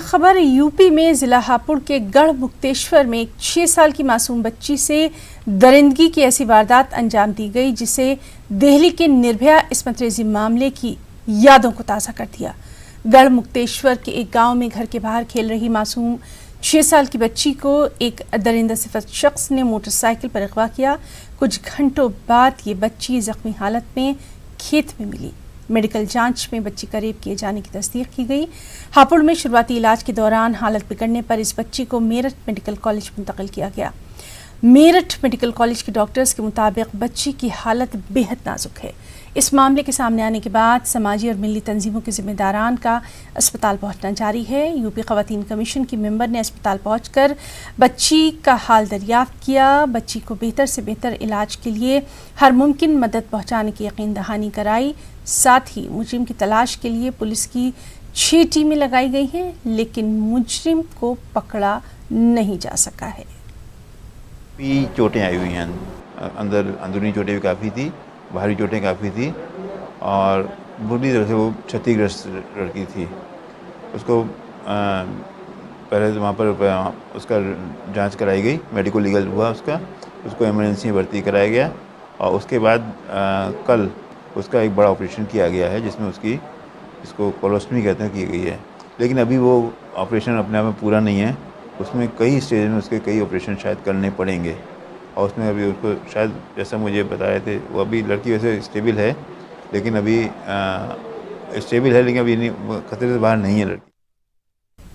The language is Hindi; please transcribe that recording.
खबर यूपी में जिला हापुड़ के गढ़ मुक्तेश्वर में एक 6 साल की मासूम बच्ची से दरिंदगी की ऐसी वारदात अंजाम दी गई जिसे दिल्ली के निर्भया इस्मत रेजी मामले की यादों को ताज़ा कर दिया। गढ़ मुक्तेश्वर के एक गांव में घर के बाहर खेल रही मासूम 6 साल की बच्ची को एक दरिंदा सिफत शख्स ने मोटरसाइकिल पर अगवा किया। कुछ घंटों बाद ये बच्ची जख्मी हालत में खेत में मिली। मेडिकल जांच में बच्ची का रेप किए जाने की तस्दीक की गई। हापुड़ में शुरुआती इलाज के दौरान हालत बिगड़ने पर इस बच्ची को मेरठ मेडिकल कॉलेज मुंतकिल किया गया। मेरठ मेडिकल कॉलेज के डॉक्टर्स के मुताबिक बच्ची की हालत बेहद नाजुक है। इस मामले के सामने आने के बाद समाजी और मिली तंजीमों के जिम्मेदारान का अस्पताल पहुंचना जारी है। यूपी ख़वातीन कमीशन की मेंबर ने अस्पताल पहुंचकर बच्ची का हाल दरियाफ्त किया। बच्ची को बेहतर से बेहतर इलाज के लिए हर मुमकिन मदद पहुंचाने की यकीन दहानी कराई। साथ ही मुजरिम की तलाश के लिए पुलिस की 6 टीमें लगाई गई हैं, लेकिन मुजरिम को पकड़ा नहीं जा सका है। चोटें आई हुई हैं, अंदरूनी चोटें भी काफ़ी थी, बाहरी चोटें काफ़ी थी और बुरी तरह से वो क्षतिग्रस्त लड़की थी। उसको पहले वहाँ पर उसका जांच कराई गई, मेडिको लीगल हुआ उसको इमरजेंसी में भर्ती कराया गया और उसके बाद कल उसका एक बड़ा ऑपरेशन किया गया है जिसमें इसको कोलोस्टमी कहते हैं की गई है। लेकिन अभी वो ऑपरेशन अपने आप में पूरा नहीं है, उसमें कई स्टेज में उसके कई ऑपरेशन शायद करने पड़ेंगे और उसमें अभी उसको शायद जैसा मुझे बताए थे वो अभी लड़की वैसे स्टेबल है, लेकिन अभी खतरे से बाहर नहीं है लड़की।